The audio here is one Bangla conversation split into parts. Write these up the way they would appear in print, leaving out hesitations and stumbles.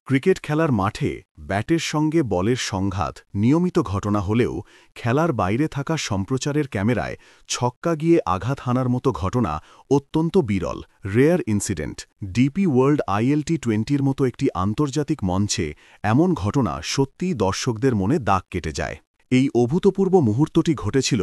ক্রিকেট খেলার মাঠে ব্যাটের সঙ্গে বলের সংঘাত নিয়মিত ঘটনা হলেও খেলার বাইরে থাকা সম্প্রচারের ক্যামেরায় ছক্কা গিয়ে আঘাত হানার মতো ঘটনা অত্যন্ত বিরল, রেয়ার ইনসিডেন্ট। ডিপি ওয়ার্ল্ড ILT20-র মতো একটি আন্তর্জাতিক মঞ্চে এমন ঘটনা সত্যিই দর্শকদের মনে দাগ কেটে যায়। এই অভূতপূর্ব মুহূর্তটি ঘটেছিল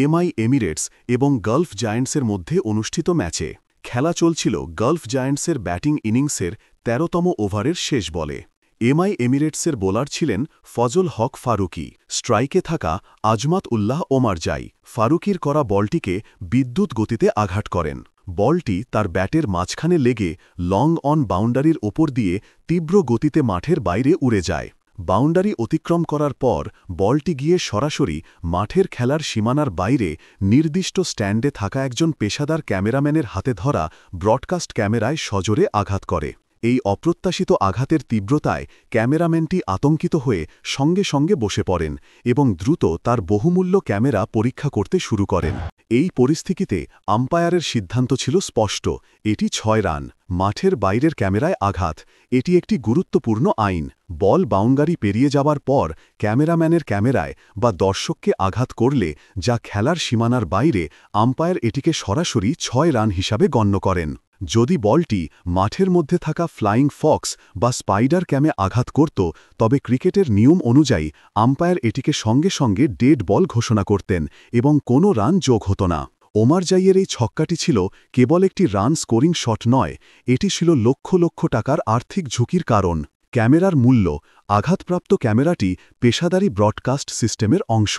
MI এমিরেটস এবং গালফ জায়ান্টসের মধ্যে অনুষ্ঠিত ম্যাচে। খেলা চলছিল গালফ জায়ান্টসের ব্যাটিং ইনিংসের ১৩তম ওভারের শেষ বলে। MI এমিরেটসের বোলার ছিলেন ফজল হক ফারুকী, স্ট্রাইকে থাকা আজমাত উল্লাহ ওমারজাই ফারুকীর করা বলটিকে বিদ্যুৎ গতিতে আঘাত করেন। বলটি তার ব্যাটের মাঝখানে লেগে লং অন বাউন্ডারির ওপর দিয়ে তীব্র গতিতে মাঠের বাইরে উড়ে যায়। বাউন্ডারি অতিক্রম করার পর বলটি গিয়ে সরাসরি মাঠের খেলার সীমানার বাইরে নির্দিষ্ট স্ট্যান্ডে থাকা একজন পেশাদার ক্যামেরাম্যানের হাতে ধরা ব্রডকাস্ট ক্যামেরায় সজোরে আঘাত করে। এই অপ্রত্যাশিত আঘাতের তীব্রতায় ক্যামেরাম্যানটি আতঙ্কিত হয়ে সঙ্গে সঙ্গে বসে পড়েন এবং দ্রুত তার বহুমূল্য ক্যামেরা পরীক্ষা করতে শুরু করেন। এই পরিস্থিতিতে আম্পায়ারের সিদ্ধান্ত ছিল স্পষ্ট, এটি ৬ রান। মাঠের বাইরের ক্যামেরায় আঘাত, এটি একটি গুরুত্বপূর্ণ আইন। বল বাউন্ডারি পেরিয়ে যাবার পর ক্যামেরাম্যানের ক্যামেরায় বা দর্শককে আঘাত করলে যা খেলার সীমানার বাইরে, আম্পায়ার এটিকে সরাসরি ৬ রান হিসাবে গণ্য করেন। যদি বলটি মাঠের মধ্যে থাকা ফ্লাইং ফক্স বা স্পাইডার ক্যামে আঘাত করত, তবে ক্রিকেটের নিয়ম অনুযায়ী আম্পায়ার এটিকে সঙ্গে সঙ্গে ডেড বল ঘোষণা করতেন এবং কোনো রান যোগ হতো না। ওমারজাইয়ের এই ছক্কাটি ছিল কেবল একটি রান স্কোরিং শট নয়, এটি ছিল লক্ষ লক্ষ টাকার আর্থিক ঝুঁকির কারণ। ক্যামেরার মূল্য, আঘাতপ্রাপ্ত ক্যামেরাটি পেশাদারি ব্রডকাস্ট সিস্টেমের অংশ।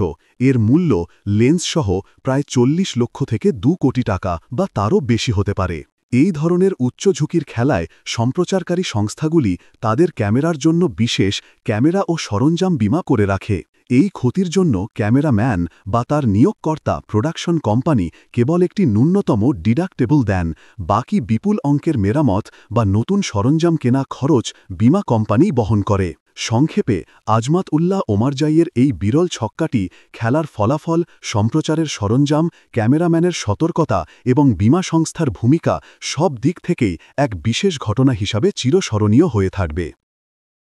এর মূল্য লেন্সসহ প্রায় ৪০ লক্ষ থেকে ২ কোটি টাকা বা তারও বেশি হতে পারে। এই ধরনের উচ্চ ঝুঁকির খেলায় সম্প্রচারকারী সংস্থাগুলি তাদের ক্যামেরার জন্য বিশেষ ক্যামেরা ও সরঞ্জাম বীমা করে রাখে। এই ক্ষতির জন্য ক্যামেরাম্যান বা তার নিয়োগকর্তা প্রোডাকশন কোম্পানি কেবল একটি ন্যূনতম ডিডাক্টেবল দেন, বাকি বিপুল অঙ্কের মেরামত বা নতুন সরঞ্জাম কেনা খরচ বীমা কোম্পানি বহন করে। সংক্ষেপে, আজমাত উল্লাহ ওমারজাইয়ের এই বিরল ছক্কাটি খেলার ফলাফল, সম্প্রচারের সরঞ্জাম, ক্যামেরাম্যানের সতর্কতা এবং বীমা সংস্থার ভূমিকা সব দিক থেকেই এক বিশেষ ঘটনা হিসাবে চিরস্মরণীয় হয়ে থাকবে।